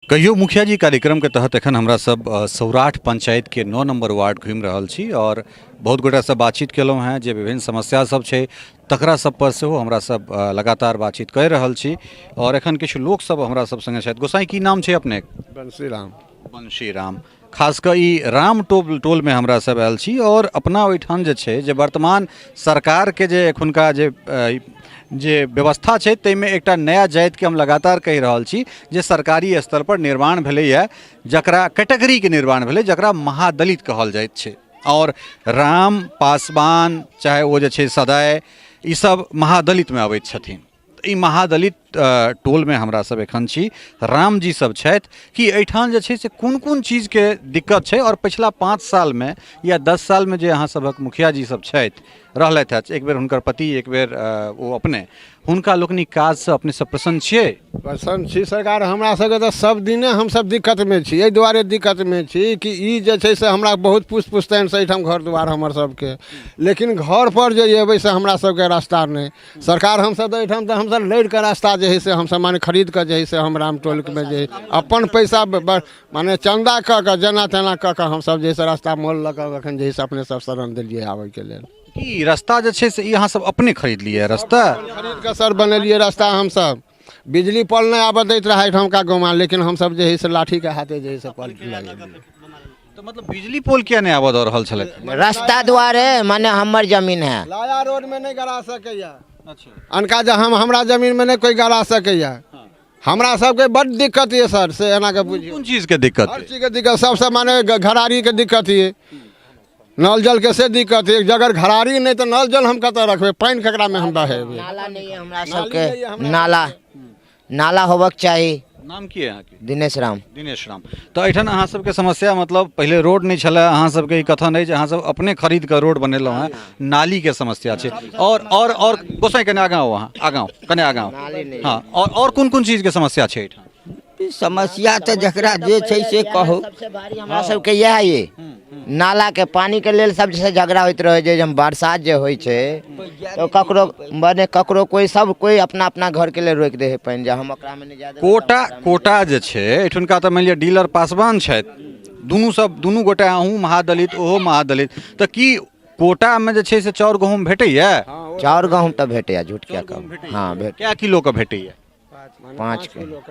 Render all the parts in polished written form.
कहियो मुखिया जी कार्यक्रम के तहत एखन हमरा सब सौराठ पंचायत के 9 नंबर वार्ड घूमि रहल छी और बहुत गोटा से बातचीत केलहुँ हैं जे विभिन्न समस्या सब छै तकरा सब पर सेहो हमरा सब लगातार बातचीत कर रहल छी और एखन किछु लोक सब हमरा सब संगे छथि। गोसाई की नाम छै अपने? बंशी राम। खास कर ई राम टोल में हमरा सब आयल छी और अपना ओहिठाम जे छै जे वर्तमान सरकार के जे एखुनका जे व्यवस्था छै ताहिमे एकटा नया जातिके हम लगातार कहि रहल छी जे सरकारी स्तर पर निर्माण भेलैए, जकरा कैटेगरीके निर्माण भेलै, जकरा महादलित कहल जाइत छै। और राम पासवान चाहे वो जे छै सदाय ई सब महादलितमे अबैत छथिन। ई महादलित टोल में हमरा सब एखन छी। राम जी सब छथि कि एहिठाम जे छै से कोन कोन चीज़के दिक्कत छै और पिछला 5 साल में या 10 साल में जे अहाँ सबक मुखिया जी सब छथि रहलथि है, एक बेर हुनकर पति एक बेर वो अपने हुनका लोकनि काज से अपने सब प्रसन्न छियै? प्रसन्न छी सरकार। हमरा सबके तऽ सब दिने हमसब दिक्कत में छी, एहि दुआरे दिक्कत में छी कि ई जे छै से हमरा बहुत पुश्तैन से एहिठाम घर दुआर हमर सबके, लेकिन घर पर जे एबै से हमरा सबके रास्ता नहीं। सरकार हमसब तऽ एहिठाम तऽ हमसब लड़ि कऽ रास्ता जे है से हमसब माने खरीद कऽ जे है से हम राम टोल में जे अपन पैसा माने चंदा कऽ कऽ जेना तेना कऽ कऽ हमसब जे है से रास्ता मोल लऽ कऽ एखन जे है से अपने सब शरण देलियै आबैके लेल। ई रास्ता जे छै से ई अहाँ सब अपने खरीद लिए रास्ता? खरीद कऽ सर बनेलियै रास्ता हमसब। बिजली पोल नहीं आबऽ दैत रहा एहिठामका गाँवमे, लेकिन हमसब जे है से लाठी के हाथे जे है से पोल लगेलियै। तो मतलब बिजली पोल किया नहीं आबऽ दऽ रहल छलै? रास्ता द्वारे माने हमर जमीन है, लाया रोड में नहीं गड़ा सकैया। अच्छा, अनका जे हमरा जमीन में नहीं कोई गड़ा सकैया। हमरा सबके बड़ दिक्कत है सर से एना के बुझियो। कोन चीज के दिक्कत? हर चीज के दिक्कत, सबसे माने घरारी के दिक्कत है, नल जल के से दिक्कत है। अगर घरारी नहीं तो नल जल हम कतऽ रखबे, पानी ककरा में हम बहेबे? नाला नहीं है हमरा सबके, नाला होबक चाहिए। नाम की है यहाँ के? दिनेश राम। दिनेश राम। तो एठन अहाँ सबके समस्या मतलब पहले रोड नहीं छलै, अहाँ सबके ई कथन है जे अहाँ सब अपने खरीद कर रोड बनेलहुँ हैं, नाली के समस्या छै और गोसाई कने आगाँ हो, वहाँ आगाँ कने आगाँ। हाँ, और कोन कोन चीज के समस्या छै एठन? समस्या तो जकरा जे छै से कहू। हमरा सबके यह ये नाला के पानी के लेल सबसे झगड़ा होइत रहे जे हम बरसात जे होइ छै तो ककरो माने ककरो कोई अपना अपना घर के लिए रोक दे है पानी, जे हम ओकरा में नहीं ज्यादा कोटा जे छै एठुनका तऽ मानि लिअ डीलर पासवान छथि, दुनू गोटा अहूँ महादलित ओहो महादलित, तऽ की कोटा में जे छै से चाउर गहूँम भेटैया? चाउर गहूँम तऽ भेटैया, झूठ क्या कहूँ। हाँ भेट। क्या किलो का भेटैया? 5 किलो।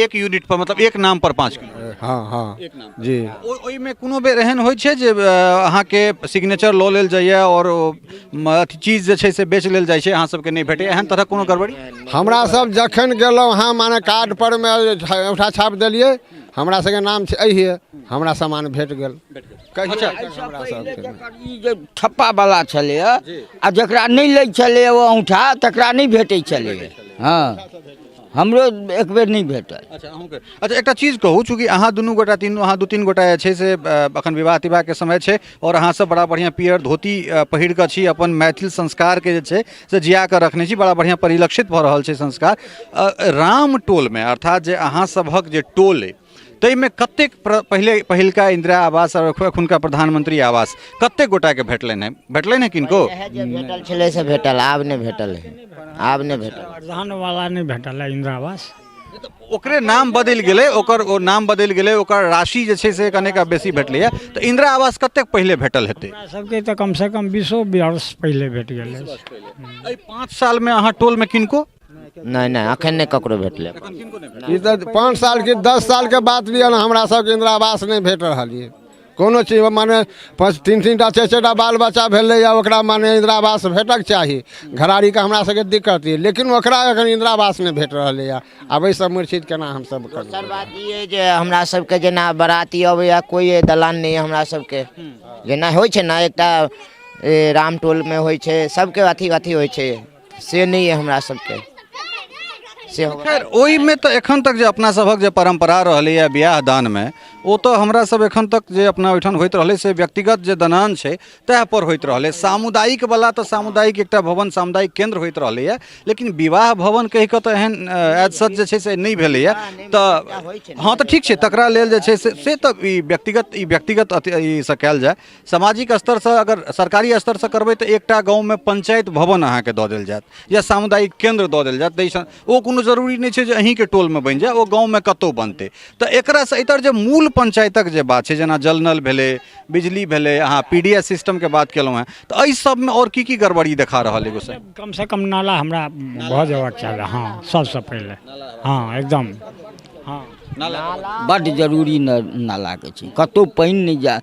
एक यूनिट पर मतलब एक नाम पर 5 किलो? हाँ एक नाम जी। ओहिमे कोनो बेर एहन होइ छै जे अहाँके सिग्नेचर लऽ लेल जाइए और अथी चीज जे छै से बेच लेल जाइ छै, अहाँ सबके नहीं भेटैया, एहन तरह कोनो गड़बड़ी? हमरा सब जखन गेलहुँ हाँ माने कार्ड पर में औठा छाप देलियै, हमरा सबके नाम छै अहिए, हमरा सामान भेट गेल। जे ठप्पा वाला छलै आ जकरा नहीं लै छलै वो औंठा तकरा नहीं भेटै छलै। हाँ हमरो एक बेर नहीं भेटल। अच्छा एक चीज कहूँ, चूँकि अहाँ दुनू गोटा अहाँ 2-3 गोटा जे छै से अखन विवाह तिवाह के समय छै और अहाँ सब बड़ा बढ़िया पियर धोती पहिर कऽ छी, अपन मैथिल संस्कार के जे छै से जिया कऽ रखने छी, बड़ा बढ़िया परिलक्षित भऽ रहल छै संस्कार। राम टोल में अर्थात जे अहाँ सभक जे टोल अइ ताहिमे कतेक पहिलका इंदिरा आवास और एखुनका प्रधानमंत्री आवास कतेक गोटा के भेटलनि हैं किनको? भेटल छलै से भेटल, आब नहीं भेटल है, आब नहीं भेटल। प्रधान वाला नहीं भेटल है इंदिरा आवास, ओकरे नाम बदलि गेलै, ओकर राशि जे छै से कनेक बेसी भेटलैया। तऽ इंदिरा आवास कतेक पहिले भेटल हेतै? सबके तो कम से कम 20 वर्ष पहले भेट गेलै। 5 साल में अहाँ टोल में किनको? नहीं अखन नहीं ककरो भेटले। 5 साल के 10 साल के बात लिया ना, हमरा सबके इंदिरा आवास नहीं भेट रहा है। कोनो चीज माने 3-3टा 4-4टा बाल बच्चा भेलै या ओकरा माने इंदिरा आवास भेटक चाही। घरारी के हमरा सबके दिक्कत है, लेकिन ओकरा एखन इंदिरा आवास नहीं भेट रहलै है। आब एहि सब मूर्छित केना हम सब करब? सर बात ये जे हमरा सबके जेना बराती अबैया कोई दलान नहीं है हमरा सबके, जेना होइ छै ना एकटा राम टोल में होइ छै सबके अथी होइ छै, से नहीं है हमरा सबके। खैर ओहि में तो एखन तक जे अपना सबक जे परंपरा रहलै बियाह दान में, वो तो हमरा सब एखन तक जे अपना ओहिठाम होइत रहलै से व्यक्तिगत जे दनान छै तह पर होइत रहलै। सामुदायिक वाला तो सामुदायिक एकटा भवन सामुदायिक केंद्र होइत रहलै, लेकिन विवाह भवन कहि कऽ तऽ एहन एज सच जे छै से नहीं भेलैया। तऽ हाँ तऽ ठीक छै, तकरा लेल जे छै से तऽ ई व्यक्तिगत ई से कयल जाय। सामाजिक स्तर से अगर सरकारी स्तर से करबै तऽ एकटा गाँव में पंचायत भवन अहाँके दऽ देल जायत या सामुदायिक केंद्र दऽ देल जायत, ओ कोनो कोनो जरूरी नहीं छै जे अहीं के टोल में बनि जाए, ओ गांव में कतौ बनते। तो एकरा से इतर जे मूल पंचायतक जे बात छै, जेना जल नल भेले, बिजली भेले, अहाँ पीडीएस सिस्टम के बात केलहुँ हैं, तो एहि सब में और की गड़बड़ी देखा रहल है गोसाई? कम से कम नाला हमरा भऽ जेबाक चाही। हाँ, सबसे पहले हाँ एकदम हाँ बड्ड जरूरी नालाके छै। कतहु पानि नहि जा,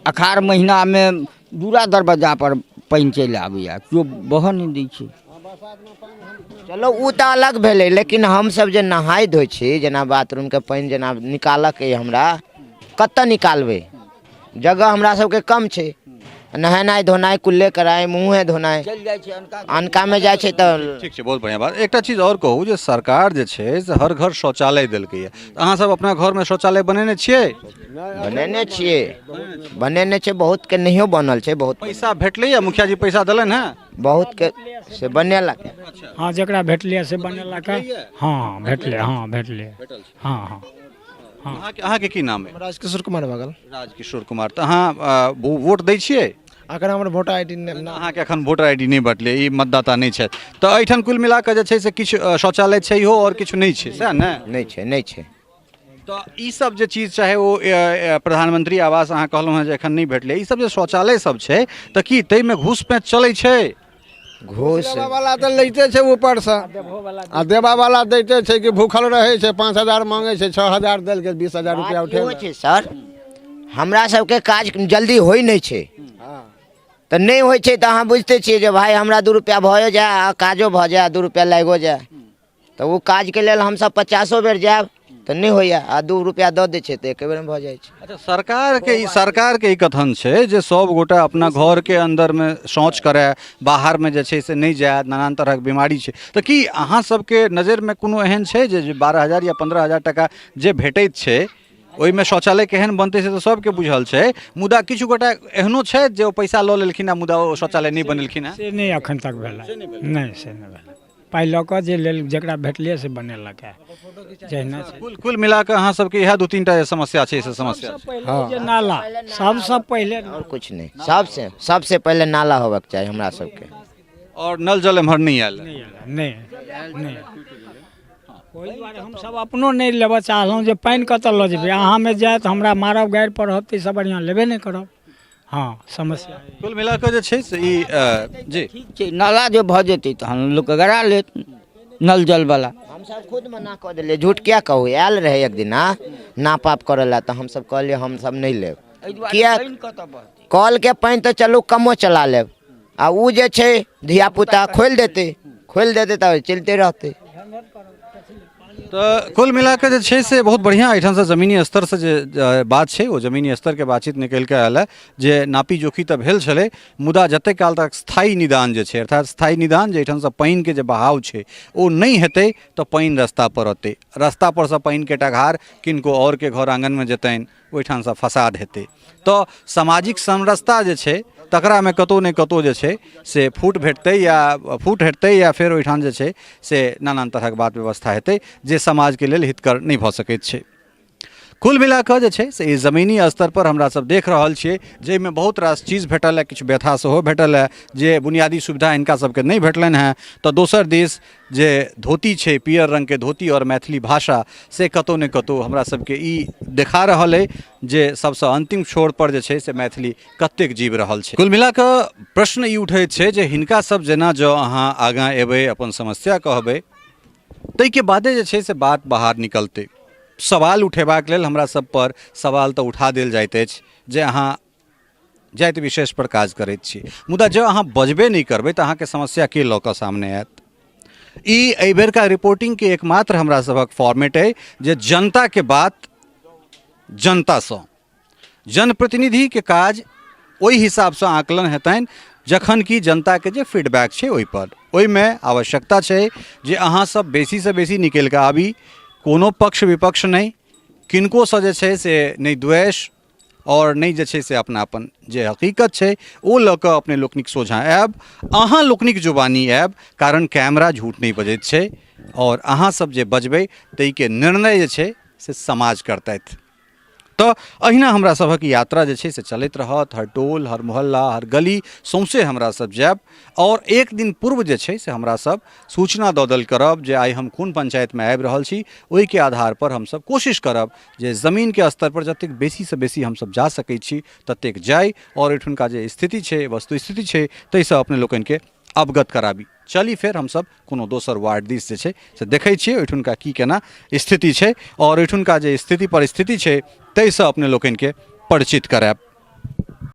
अखाढ़ महीनामे दूरा दरवाजा पर पानि चलि आबैए, केओ बहऽ नहि दै छै। चलो उ तऽ अलग भेलै, लेकिन हमसब जे नहाय धोइ छी, जेना बाथरूमके पानि जेना निकालऽके अइ हमरा, कतऽ निकालबै? जगह हमरा सबके कम छै। नहेनाइ धोनाइ, कुल्ले कराइ, मुँहे धोनाइ चलि जाइ छै अनका में जाइ छै तऽ ठीक छै, बहुत बढ़िया बात। एकटा चीज और कहू जे सरकार जे छै से हर घर शौचालय देलकै है, अहाँ सब अपना घर में शौचालय बनेने छियै? बनेने छियै, बनेने छै, बहुत के नहियो बनल छै, बहुत पैसा भेटलै या मुखिया जी पैसा देलन है? बहुत के से बनेलक। हाँ, जकरा भेटलै से बनेलक। हाँ भेटलै, हाँ भेटलै, हाँ हाँ हाँ। अहाँ के की नाम है? राजकिशोर कुमार बगल। राजकिशोर कुमार। तो अहाँ वोट दै छियै? अगर हमर वोटर आईडी अहाँके एखन वोटर आईडी नहीं बटले, ई मतदाता नहीं छै, तो एहिठाम कुल मिला के जे छै से किछु शौचालय छै हो और किछु नहीं छै, सएह ने? नहीं छै, नहीं छै। तो ई सब जे चीज चाहे वो प्रधानमंत्री आवास अहाँ कहलहुँ हैं जे एखन नहीं भेटले, ई सब जे शौचालय सब छै तो की तै में घूस पैंच चलै छै? घूस वाला तो लैते छै ऊपर से, आ देवा वाला दैते छै कि भूखल रहे छै, 5,000 मांगे छै, 6,000 देल के 20,000 रुपया उठे छै। सर हमरा सबके काज जल्दी होइ नहीं छै, तो नहीं होइ छै, तो अहाँ बुझते छियै जे भाई हमरा 2 रुपया भयो जाए आ काजो भऽ जाए, 2 रुपया लागो जाए, तो वो काज के लेल हमसब 50 बेर जाएब तो नहीं होइया, आ 2 रुपया दऽ दै छै तो एक बेर में भऽ जाइ छै। अच्छा, सरकार के ई कथन छै जे सब गोटा अपना घर के अंदर में शौच करे, बाहर में जे छै से नहीं जाए, नाना तरहक बीमारी छै, तो की अहाँ सबके नजर में कोनो एहन छै जे 12,000 या 15,000 टका जे भेटैत छै ओहिमे शौचालय केहन बनतै से तऽ सबके बुझल छै, मुदा किछु गोटा एहनो छै जे ओ पैसा लऽ लेलखिन, मुदा ओ शौचालय नहीं बनेलखिन हैं? से नहीं अखन तक भेलै, नहीं से नहीं भेलै। पाइ लऽ कऽ जे लेल जकरा भेटलै से बनेलक है, जहिना कुल मिला कऽ अहाँ सबके इएह 2-3 टा समस्या छै, से समस्या जे नाला सबसे पहले और कुछ नहीं, सबसे पहले नाला होबक चाही हमरा सबके। और नल जल एम्हर नहीं आयल? नहीं ओहि दुआरे हम सब अपनो नहीं लेबऽ चाहलहुँ जे पानि कतऽ लऽ जेबै, अहाँ में जाए तऽ हमरा मारब गाड़ि पढ़ब, तऽ सब बढ़िआँ लेबे नहीं करब। हाँ समस्या कुल मिला कऽ जे छै से ई जी ठीक छै, नाला जो भऽ जेतै तऽ हम लोग गड़ा लेत नल जल वाला। हम सब खुद मना कऽ देलियै, झूठ क्या कहू, आयल रहे एक दिन नाप आप करे ला, तो हम सब कहलिए हम सब नहीं लेब, किया कल के पानि तो चलू कमो चला लेब, आ उ जे छै धिया पुता खोलि देते तो चलते रहते। तो कुल मिला के जे छै से बहुत बढ़िया एहिठाम से जमीनी स्तर से जे बात छै, वो जमीनी स्तर के बातचीत निकल के आयल है जे नापी जोखी तऽ भेल छलै, मुदा जते काल तक स्थायी निदान जे छै, अर्थात स्थायी निदान जे एहिठाम से पानि के जे बहाव छै ओ नहीं हेतै तो पानि रास्ता पर अतै, रास्ता पर से पानि के टघार किनको और के घर आंगन में जेतनि, ओहिठाम से फसाद हेतै, तो सामाजिक समरसता जे छै तकरा में कतौ ने कतौ जे छै से फूट हेतै या फिर ओहिठाम जे छै से नाना तरहक बात व्यवस्था हेतै जे समाज के लेल हितकर नहीं भऽ सकैत छै। कुल मिला कऽ जे छै से ई जमीनी स्तर पर हमरा सब देख रहल छियै जाहिमे बहुत रास चीज भेटल है, किछु व्यथा सेहो भेटल है, जे बुनियादी सुविधा इनका सबके नहीं भेटलनि हैं, तो दोसर दिस जे धोती छै, पियर रंग के धोती और मैथिली भाषा से कतौ ने कतौ हमरा सबके ई देखा रहल है जे सबसे अंतिम छोर पर जे छै से मैथिली कतेक जीव रहल छै। कुल मिला कऽ प्रश्न ई उठैत छै जे हिनका सब जेना जो अहाँ आगाँ एबै, अपन समस्या कहबै, ताहिके बादे जे छै से बात बाहर निकलतै। सवाल उठेबाक लेल हमरा सब पर सवाल तऽ उठा देल जाइत अछि जे अहाँ जाति विशेष पर काज करैत छी, मुदा जँ अहाँ बजबे नहीं करबै तऽ अहाँके समस्या के लऽ कऽ सामने आयत। ई एहि बेरका रिपोर्टिंग के एकमात्र हमरा सबक फॉर्मेट है जे जनता के बात जनतासँ, जनप्रतिनिधि के काज ओहि हिसाबसँ आकलन हेतनि जखन कि जनता के जे फीडबैक छै ओहि पर, ओहिमे आवश्यकता छै जे अहाँ सब बेसी से बेसी निकलि कऽ आबी, कोनो पक्ष विपक्ष नहीं, किनको से जे छै से नहीं द्वेष और नहीं जे छै से अपनापन, जे हकीकत छै ओ लऽ कऽ अपने लोकनिक सोझा आयब, अहाँ लोकनिक जुबानी आयब, कारण कैमरा झूठ नहीं बजैत छै और अहाँ सब जे बजबै ताहिके निर्णय जे छै से समाज करतथि। तो अहिना हमरा सभक यात्रा जे छै से चलैत रहत, हर टोल, हर मोहल्ला, हर गली सौंसे हमरा सब जायब और एक दिन पूर्व जे छै से हमरा सब सूचना दऽ देल करब जे आइ हम कोन पंचायतमे आबि रहल छी। ओहिके आधार पर हमसब कोशिश करब जे जमीनके स्तर पर जतेक बेसीसँ बेसी हमसब जा सकैत छी ततेक जाय और एहिठुनका जे स्थिति छै, वस्तुस्थिति छै, ताहिसँ अपने लोकनिके अवगत कराबी। चली फेर हमसब कोनो दोसर वार्ड दिस जे छै से देखै छियै ओहिठुनका की केना स्थिति छै और ओहिठुनका जे स्थिति परिस्थिति छै ताहिसँ अपने लोकनिके परिचित करायब।